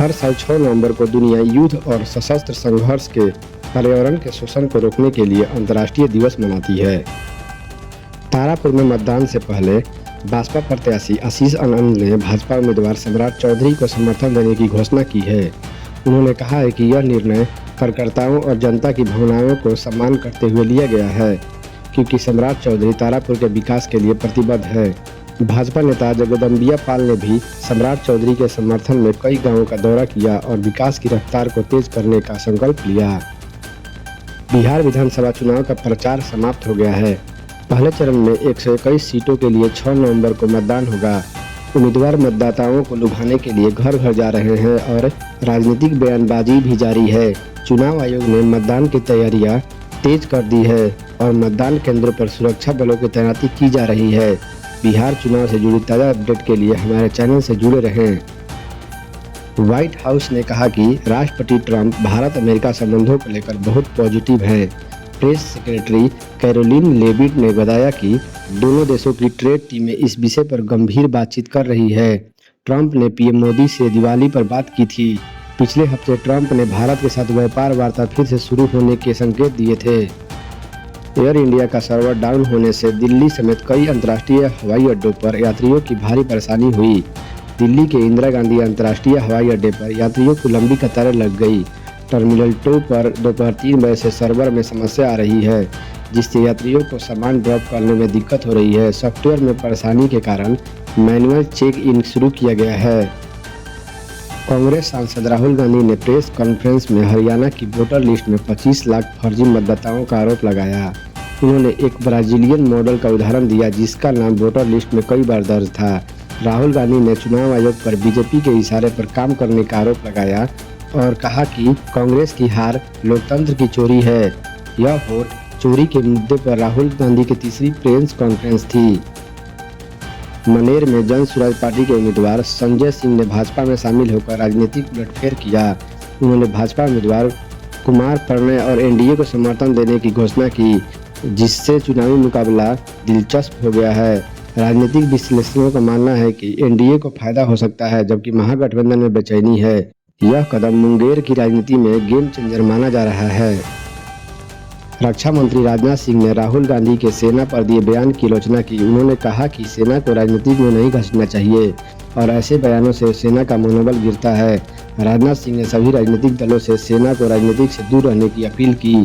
हर साल 6 नवंबर को दुनिया युद्ध और सशस्त्र संघर्ष के पर्यावरण के शोषण को रोकने के लिए अंतर्राष्ट्रीय दिवस मनाती है। तारापुर में मतदान से पहले बसपा प्रत्याशी आशीष आनंद ने भाजपा उम्मीदवार सम्राट चौधरी को समर्थन देने की घोषणा की है। उन्होंने कहा है कि यह निर्णय कार्यकर्ताओं और जनता की भावनाओं को सम्मान करते हुए लिया गया है, क्योंकि सम्राट चौधरी तारापुर के विकास के लिए प्रतिबद्ध है। भाजपा नेता जगदम्बिया पाल ने भी सम्राट चौधरी के समर्थन में कई गांवों का दौरा किया और विकास की रफ्तार को तेज करने का संकल्प लिया। बिहार विधानसभा चुनाव का प्रचार समाप्त हो गया है। पहले चरण में 121 सीटों के लिए 6 नवंबर को मतदान होगा। उम्मीदवार मतदाताओं को लुभाने के लिए घर घर जा रहे हैं और राजनीतिक बयानबाजी भी जारी है। चुनाव आयोग ने मतदान की तैयारियां तेज कर दी है और मतदान केंद्रों पर सुरक्षा बलों की तैनाती की जा रही है। बिहार चुनाव से जुड़ी ताज़ा अपडेट के लिए हमारे चैनल से जुड़े रहें। व्हाइट हाउस ने कहा कि राष्ट्रपति ट्रंप भारत अमेरिका संबंधों को लेकर बहुत पॉजिटिव हैं। प्रेस सेक्रेटरी कैरोलिन लेविट ने बताया कि दोनों देशों की ट्रेड टीमें इस विषय पर गंभीर बातचीत कर रही है। ट्रंप ने पीएम मोदी से दिवाली पर बात की थी। पिछले हफ्ते ट्रंप ने भारत के साथ व्यापार वार्ता फिर से शुरू होने के संकेत दिए थे। एयर इंडिया का सर्वर डाउन होने से दिल्ली समेत कई अंतर्राष्ट्रीय हवाई अड्डों पर यात्रियों की भारी परेशानी हुई। दिल्ली के इंदिरा गांधी अंतर्राष्ट्रीय हवाई अड्डे पर यात्रियों को लंबी कतारें लग गई। टर्मिनल 2 पर दोपहर 3 बजे से सर्वर में समस्या आ रही है, जिससे यात्रियों को सामान ड्रॉप करने में दिक्कत हो रही है। सॉफ्टवेयर में परेशानी के कारण मैनुअल चेक इन शुरू किया गया है। कांग्रेस सांसद राहुल गांधी ने प्रेस कॉन्फ्रेंस में हरियाणा की वोटर लिस्ट में 25 लाख फर्जी मतदाताओं का आरोप लगाया। उन्होंने एक ब्राजीलियन मॉडल का उदाहरण दिया, जिसका नाम वोटर लिस्ट में कई बार दर्ज था। राहुल गांधी ने चुनाव आयोग पर बीजेपी के इशारे पर काम करने का आरोप लगाया और कहा कि कांग्रेस की हार लोकतंत्र की चोरी है। यह वोट चोरी के मुद्दे पर राहुल गांधी की तीसरी प्रेस कॉन्फ्रेंस थी। मनेर में जन स्वराज पार्टी के उम्मीदवार संजय सिंह ने भाजपा में शामिल होकर राजनीतिक उलटफेर किया। उन्होंने भाजपा उम्मीदवार कुमार प्रणय और एनडीए को समर्थन देने की घोषणा की, जिससे चुनावी मुकाबला दिलचस्प हो गया है। राजनीतिक विश्लेषकों का मानना है कि एनडीए को फायदा हो सकता है, जबकि महागठबंधन में बेचैनी है। यह कदम मुंगेर की राजनीति में गेम चेंजर माना जा रहा है। रक्षा मंत्री राजनाथ सिंह ने राहुल गांधी के सेना पर दिए बयान की आलोचना की। उन्होंने कहा कि सेना को राजनीति में नहीं घसीटना चाहिए और ऐसे बयानों से सेना का मनोबल गिरता है। राजनाथ सिंह ने सभी राजनीतिक दलों से सेना को राजनीति से दूर रहने की अपील की।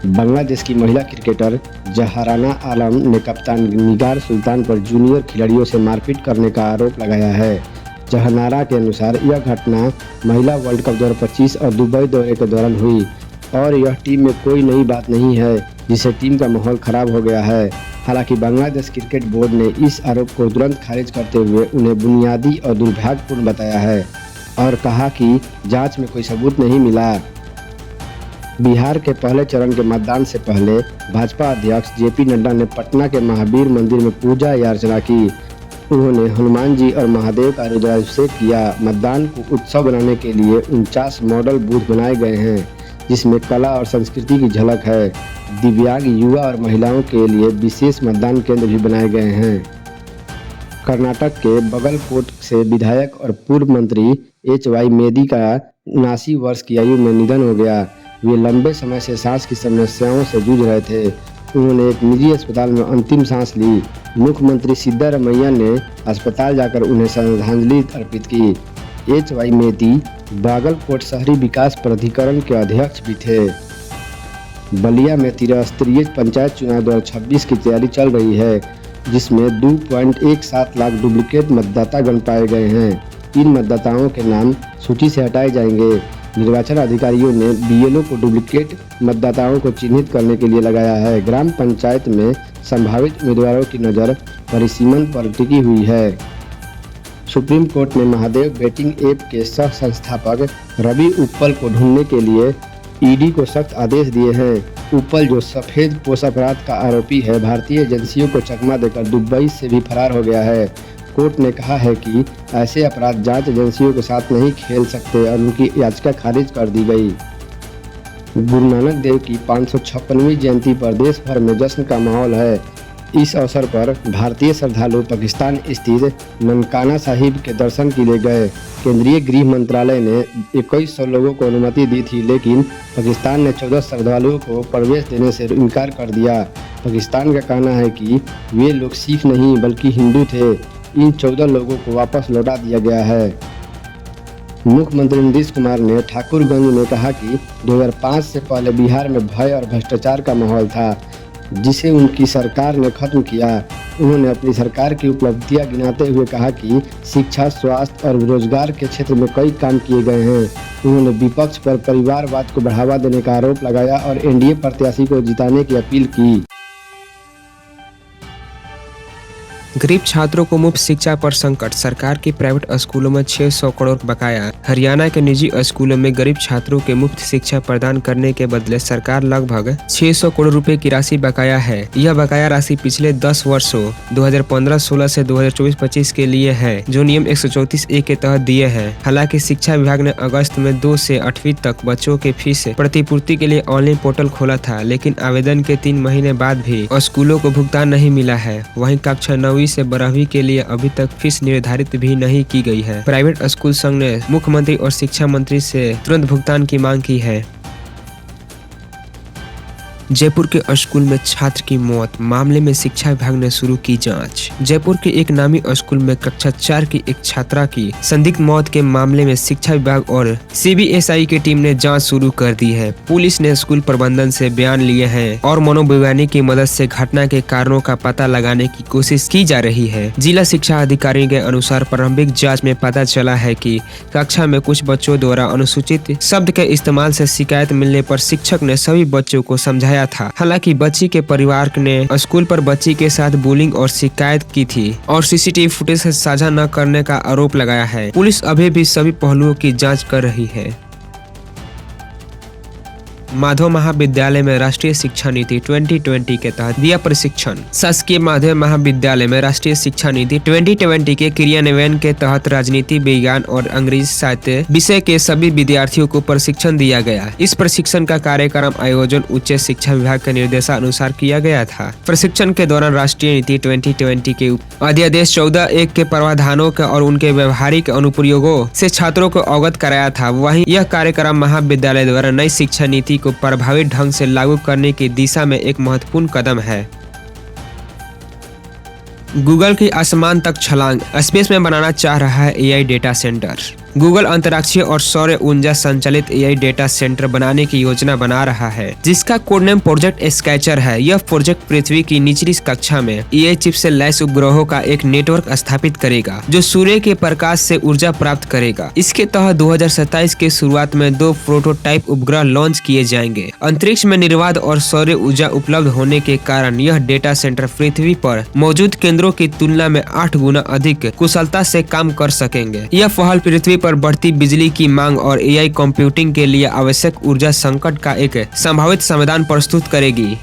बांग्लादेश की महिला क्रिकेटर जहाराना आलम ने कप्तान निगार सुल्तान पर जूनियर खिलाड़ियों से मारपीट करने का आरोप लगाया है। जहानारा के अनुसार यह घटना महिला वर्ल्ड कप 2025 और दुबई दौरे के दौरान हुई और यह टीम में कोई नई बात नहीं है, जिससे टीम का माहौल खराब हो गया है। हालांकि बांग्लादेश क्रिकेट बोर्ड ने इस आरोप को तुरंत खारिज करते हुए उन्हें बुनियादी और दुर्भाग्यपूर्ण बताया है और कहा कि जांच में कोई सबूत नहीं मिला। बिहार के पहले चरण के मतदान से पहले भाजपा अध्यक्ष जेपी नड्डा ने पटना के महावीर मंदिर में पूजा अर्चना की। उन्होंने हनुमान जी और महादेव का रुद्राभिषेक किया। मतदान को उत्सव बनाने के लिए 49 मॉडल बूथ बनाए गए हैं, जिसमें कला और संस्कृति की झलक है। दिव्यांग, युवा और महिलाओं के लिए विशेष मतदान केंद्र भी बनाए गए हैं। कर्नाटक के बगलकोट से विधायक और पूर्व मंत्री HY मेदी का 79 वर्ष की आयु में निधन हो गया। वे लंबे समय से सांस की समस्याओं से जूझ रहे थे। उन्होंने एक निजी अस्पताल में अंतिम सांस ली। मुख्यमंत्री सिद्धारमैया ने अस्पताल जाकर उन्हें श्रद्धांजलि अर्पित की। HY मेदी बागलकोट शहरी विकास प्राधिकरण के अध्यक्ष भी थे। बलिया में त्रिस्तरीय पंचायत चुनाव 2026 की तैयारी चल रही है, जिसमें 2.17 लाख डुप्लीकेट मतदाता गण पाए गए हैं। इन मतदाताओं के नाम सूची से हटाए जाएंगे। निर्वाचन अधिकारियों ने BLO को डुप्लीकेट मतदाताओं को चिन्हित करने के लिए लगाया है। ग्राम पंचायत में संभावित उम्मीदवारों की नज़र परिसीमन पर टिकी हुई है। सुप्रीम कोर्ट ने महादेव बेटिंग ऐप के सह संस्थापक रवि उप्पल को ढूंढने के लिए ED को सख्त आदेश दिए हैं। उप्पल, जो सफेद पोश अपराध का आरोपी है, भारतीय एजेंसियों को चकमा देकर दुबई से भी फरार हो गया है। कोर्ट ने कहा है कि ऐसे अपराध जांच एजेंसियों के साथ नहीं खेल सकते और उनकी याचिका खारिज कर दी गई। गुरु नानक देव की 556वीं जयंती पर देश भर में जश्न का माहौल है। इस अवसर पर भारतीय श्रद्धालु पाकिस्तान स्थित ननकाना साहिब के दर्शन के लिए गए। केंद्रीय गृह मंत्रालय ने 2100 लोगों को अनुमति दी थी, लेकिन पाकिस्तान ने 14 श्रद्धालुओं को प्रवेश देने से इनकार कर दिया। पाकिस्तान का कहना है कि वे लोग सिख नहीं बल्कि हिंदू थे। इन 14 लोगों को वापस लौटा दिया गया है। मुख्यमंत्री नीतीश कुमार ने ठाकुरगंज में कहा कि 2005 से पहले बिहार में भय और भ्रष्टाचार का माहौल था, जिसे उनकी सरकार ने खत्म किया। उन्होंने अपनी सरकार की उपलब्धियां गिनाते हुए कहा कि शिक्षा, स्वास्थ्य और रोजगार के क्षेत्र में कई काम किए गए हैं। उन्होंने विपक्ष पर परिवारवाद को बढ़ावा देने का आरोप लगाया और एनडीए प्रत्याशी को जिताने की अपील की। गरीब छात्रों को मुफ्त शिक्षा पर संकट, सरकार की प्राइवेट स्कूलों में 600 करोड़ बकाया। हरियाणा के निजी स्कूलों में गरीब छात्रों के मुफ्त शिक्षा प्रदान करने के बदले सरकार लगभग 600 करोड़ रुपए की राशि बकाया है। यह बकाया राशि पिछले 10 वर्षों 2015-16 से 2024-25 के लिए है, जो नियम 134A के तहत दिए हैं। हालांकि शिक्षा विभाग ने अगस्त में 2 से 8वीं तक बच्चों के फीस प्रतिपूर्ति के लिए ऑनलाइन पोर्टल खोला था, लेकिन आवेदन के 3 महीने बाद भी स्कूलों को भुगतान नहीं मिला है। वहीं कक्षा 9वीं से 12वीं के लिए अभी तक फीस निर्धारित भी नहीं की गई है। प्राइवेट स्कूल संघ ने मुख्यमंत्री और शिक्षा मंत्री से तुरंत भुगतान की मांग की है। जयपुर के स्कूल में छात्र की मौत मामले में शिक्षा विभाग ने शुरू की जांच। जयपुर के एक नामी स्कूल में कक्षा 4 की एक छात्रा की संदिग्ध मौत के मामले में शिक्षा विभाग और CBSI की टीम ने जांच शुरू कर दी है। पुलिस ने स्कूल प्रबंधन से बयान लिए हैं और मनोवैज्ञानिक की मदद से घटना के कारणों का पता लगाने की कोशिश की जा रही है। जिला शिक्षा अधिकारी के अनुसार प्रारंभिक जाँच में पता चला है कि कक्षा में कुछ बच्चों द्वारा अनुसूचित शब्द के इस्तेमाल से शिकायत मिलने पर शिक्षक ने सभी बच्चों को समझाया था। हालांकि बच्ची के परिवार ने स्कूल पर बच्ची के साथ बुलिंग और शिकायत की थी और CCTV फुटेज साझा न करने का आरोप लगाया है। पुलिस अभी भी सभी पहलुओं की जांच कर रही है। माधव महाविद्यालय में राष्ट्रीय शिक्षा नीति 2020 के तहत दिया प्रशिक्षण। शासकीय माधव महाविद्यालय में राष्ट्रीय शिक्षा नीति 2020 के क्रियान्वयन के तहत राजनीति विज्ञान और अंग्रेजी साहित्य विषय के सभी विद्यार्थियों को प्रशिक्षण दिया गया। इस प्रशिक्षण का कार्यक्रम आयोजन उच्च शिक्षा विभाग के निर्देशानुसार किया गया था। प्रशिक्षण के दौरान राष्ट्रीय नीति 2020 के अध्यादेश 14(1) के प्रावधानों और उनके व्यवहारिक अनुप्रयोगों से छात्रों को अवगत कराया था। वहीं यह कार्यक्रम महाविद्यालय द्वारा नई शिक्षा नीति को प्रभावी ढंग से लागू करने की दिशा में एक महत्वपूर्ण कदम है। गूगल की आसमान तक छलांग, स्पेस में बनाना चाह रहा है AI डेटा सेंटर। गूगल अंतरिक्ष और सौर ऊर्जा संचालित AI डेटा सेंटर बनाने की योजना बना रहा है, जिसका कोड नेम प्रोजेक्ट स्केचर है। यह प्रोजेक्ट पृथ्वी की निचली कक्षा में AI चिप से लैस उपग्रहों का एक नेटवर्क स्थापित करेगा, जो सूर्य के प्रकाश से ऊर्जा प्राप्त करेगा। इसके तहत 2027 के शुरुआत में 2 प्रोटोटाइप उपग्रह लॉन्च किए जाएंगे। अंतरिक्ष में निर्बाध और सौर ऊर्जा उपलब्ध होने के कारण यह डेटा सेंटर पृथ्वी पर मौजूद केंद्रों की तुलना में 8 गुना अधिक कुशलता से काम कर सकेंगे। यह पहल पृथ्वी पर बढ़ती बिजली की मांग और AI कंप्यूटिंग के लिए आवश्यक ऊर्जा संकट का एक संभावित समाधान प्रस्तुत करेगी।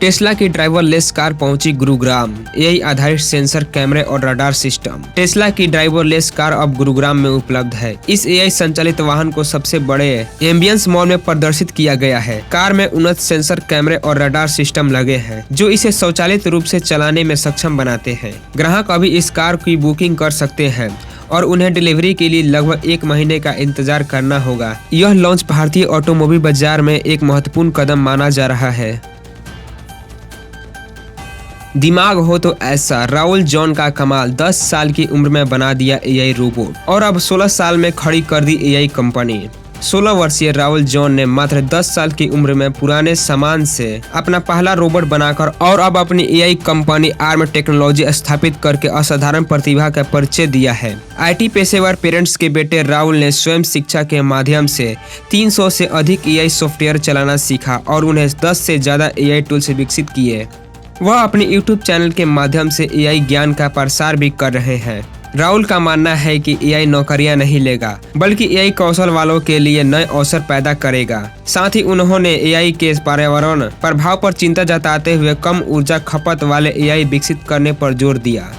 टेस्ला की ड्राइवरलेस कार पहुंची गुरुग्राम। AI आधारित सेंसर, कैमरे और रडार सिस्टम। टेस्ला की ड्राइवरलेस कार अब गुरुग्राम में उपलब्ध है। इस AI संचालित वाहन को सबसे बड़े एम्बियंस मॉल में प्रदर्शित किया गया है। कार में उन्नत सेंसर, कैमरे और रडार सिस्टम लगे हैं, जो इसे स्वचालित रूप से चलाने में सक्षम बनाते हैं। ग्राहक अभी इस कार की बुकिंग कर सकते हैं और उन्हें डिलीवरी के लिए लगभग 1 महीने का इंतजार करना होगा। यह लॉन्च भारतीय ऑटोमोबाइल बाजार में एक महत्वपूर्ण कदम माना जा रहा है। दिमाग हो तो ऐसा, राहुल जॉन का कमाल, 10 साल की उम्र में बना दिया AI रोबोट और अब 16 साल में खड़ी कर दी AI कंपनी। 16 वर्षीय राहुल जॉन ने मात्र 10 साल की उम्र में पुराने सामान से अपना पहला रोबोट बनाकर और अब अपनी AI कंपनी आर्म टेक्नोलॉजी स्थापित करके असाधारण प्रतिभा का परिचय दिया है। IT पेशेवर पेरेंट्स के बेटे राहुल ने स्वयं शिक्षा के माध्यम से 300 से अधिक AI सॉफ्टवेयर चलाना सीखा और उन्हें 10 से ज्यादा AI टूल्स विकसित किए। वह अपने YouTube चैनल के माध्यम से AI ज्ञान का प्रसार भी कर रहे हैं। राहुल का मानना है कि AI नौकरियां नहीं लेगा, बल्कि AI कौशल वालों के लिए नए अवसर पैदा करेगा। साथ ही उन्होंने AI के पर्यावरण प्रभाव पर चिंता जताते हुए कम ऊर्जा खपत वाले AI विकसित करने पर जोर दिया।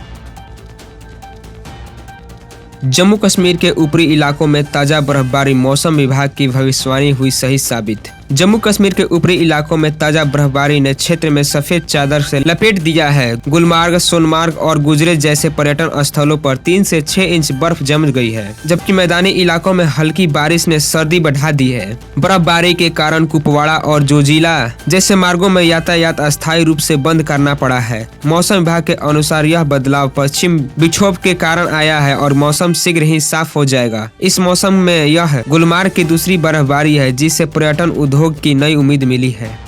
जम्मू कश्मीर के ऊपरी इलाकों में ताजा बर्फबारी, मौसम विभाग की भविष्यवाणी हुई सही साबित। जम्मू कश्मीर के ऊपरी इलाकों में ताजा बर्फबारी ने क्षेत्र में सफेद चादर से लपेट दिया है। गुलमार्ग, सोनमार्ग और गुजरे जैसे पर्यटन स्थलों पर 3 से 6 इंच बर्फ जम गई है, जबकि मैदानी इलाकों में हल्की बारिश ने सर्दी बढ़ा दी है। बर्फबारी के कारण कुपवाड़ा और जोजिला जैसे मार्गों में यातायात अस्थायी रूप से बंद करना पड़ा है। मौसम विभाग के अनुसार यह बदलाव पश्चिम विक्षोभ के कारण आया है और मौसम शीघ्र ही साफ हो जाएगा। इस मौसम में यह गुलमार्ग की दूसरी बर्फबारी है, जिससे पर्यटन उद्योग की नई उम्मीद मिली है।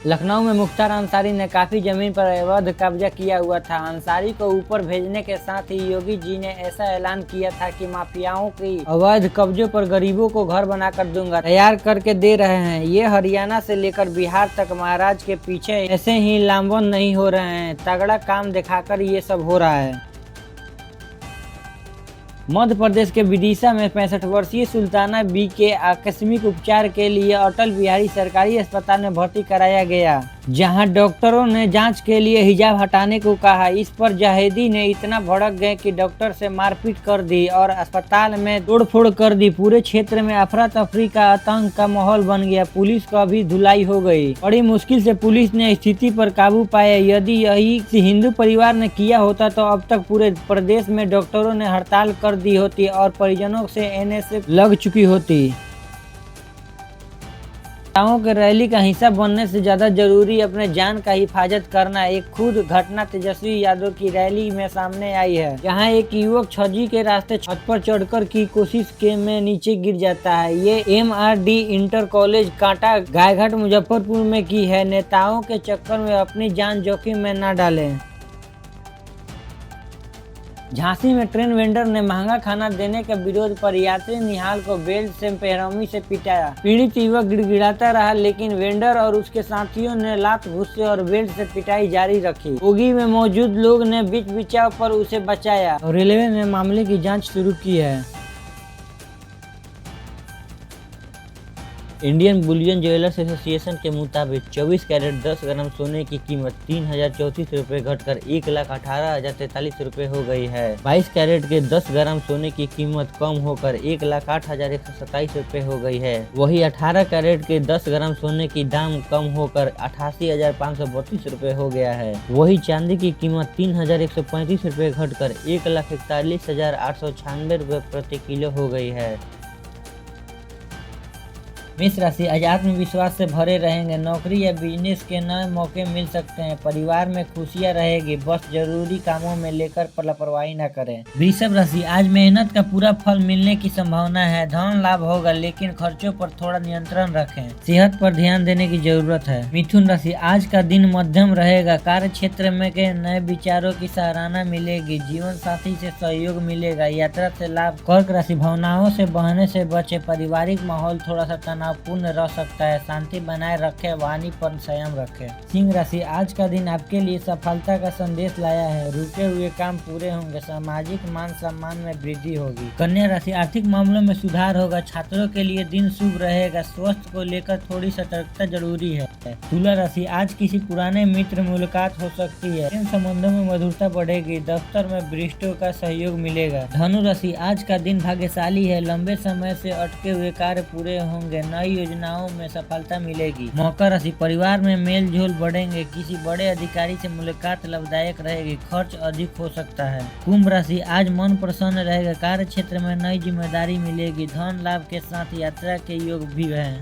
लखनऊ में मुख्तार अंसारी ने काफी जमीन पर अवैध कब्जा किया हुआ था। अंसारी को ऊपर भेजने के साथ ही योगी जी ने ऐसा ऐलान किया था कि माफियाओं की अवैध कब्जों पर गरीबों को घर बनाकर दूंगा, तैयार करके दे रहे हैं। ये हरियाणा से लेकर बिहार तक महाराज के पीछे ऐसे ही लामबंद नहीं हो रहे हैं, तगड़ा काम दिखाकर ये सब हो रहा है। मध्य प्रदेश के विदिशा में 65 वर्षीय सुल्ताना बी के आकस्मिक उपचार के लिए अटल बिहारी सरकारी अस्पताल में भर्ती कराया गया, जहां डॉक्टरों ने जांच के लिए हिजाब हटाने को कहा। इस पर जहेदी ने इतना भड़क गए कि डॉक्टर से मारपीट कर दी और अस्पताल में तोड़फोड़ कर दी। पूरे क्षेत्र में अफरा तफरी का आतंक का माहौल बन गया। पुलिस का भी धुलाई हो गई। बड़ी मुश्किल से पुलिस ने स्थिति पर काबू पाया। यदि यही किसी हिंदू परिवार ने किया होता तो अब तक पूरे प्रदेश में डॉक्टरों ने हड़ताल कर दी होती और परिजनों से एनएसए लग चुकी होती। नेताओं के रैली का हिस्सा बनने से ज्यादा जरूरी अपने जान का हिफाजत करना। एक खुद घटना तेजस्वी यादव की रैली में सामने आई है, जहां एक युवक छज्जी के रास्ते छत पर चढ़कर की कोशिश के में नीचे गिर जाता है। ये MRD इंटर कॉलेज कांटा गायघाट मुजफ्फरपुर में की है। नेताओं के चक्कर में अपनी जान जोखिम में न डालें। झांसी में ट्रेन वेंडर ने महंगा खाना देने के विरोध पर यात्री निहाल को बेल्ट से बेरहमी से पिटाया। पीड़ित युवक गिड़गिड़ाता रहा, लेकिन वेंडर और उसके साथियों ने लात घुस्से और बेल्ट से पिटाई जारी रखी। बोगी में मौजूद लोग ने बीच बिचाव पर उसे बचाया और रेलवे ने मामले की जांच शुरू की है। इंडियन बुलियन ज्वेलर्स एसोसिएशन के मुताबिक 24 कैरेट 10 ग्राम सोने की कीमत 3034 रुपये घटकर 1,18,043 रुपये हो गई है। 22 कैरेट के 10 ग्राम सोने की कीमत कम होकर 1,08,127 रुपये हो गई है। वही 18 कैरेट के 10 ग्राम सोने की दाम कम होकर 88,532 रुपये हो गया है। वही चांदी की कीमत 3,135 रुपये घटकर 1,41,896 रुपये प्रति किलो हो गई है। मेष राशि आज आत्मविश्वास से भरे रहेंगे। नौकरी या बिजनेस के नए मौके मिल सकते हैं। परिवार में खुशियां रहेगी, बस जरूरी कामों में लेकर लापरवाही न करें। वृषभ राशि आज मेहनत का पूरा फल मिलने की संभावना है। धन लाभ होगा, लेकिन खर्चों पर थोड़ा नियंत्रण रखें। सेहत पर ध्यान देने की जरूरत है। मिथुन राशि आज का दिन मध्यम रहेगा। कार्य क्षेत्र में के नए विचारों की सराहना मिलेगी। जीवन साथी से सहयोग मिलेगा। यात्रा से लाभ। कर्क राशि भावनाओं से बहने से बचे। पारिवारिक माहौल थोड़ा सा पूर्ण रह सकता है। शांति बनाए रखें, वाणी पर संयम रखें। सिंह राशि आज का दिन आपके लिए सफलता का संदेश लाया है। रुके हुए काम पूरे होंगे। सामाजिक मान सम्मान में वृद्धि होगी। कन्या राशि आर्थिक मामलों में सुधार होगा। छात्रों के लिए दिन शुभ रहेगा। स्वास्थ्य को लेकर थोड़ी सतर्कता जरूरी है। तुला राशि आज किसी पुराने मित्र मुलाकात हो सकती है। इन संबंधों में मधुरता बढ़ेगी। दफ्तर में वरिष्ठों का सहयोग मिलेगा। धनु राशि आज का दिन भाग्यशाली है। लंबे समय से अटके हुए कार्य पूरे होंगे। नई योजनाओं में सफलता मिलेगी। मकर राशि परिवार में मेल जोल बढ़ेंगे। किसी बड़े अधिकारी से मुलाकात लाभदायक रहेगी। खर्च अधिक हो सकता है। कुंभ राशि आज मन प्रसन्न रहेगा। कार्य क्षेत्र में नई जिम्मेदारी मिलेगी। धन लाभ के साथ यात्रा के योग भी है।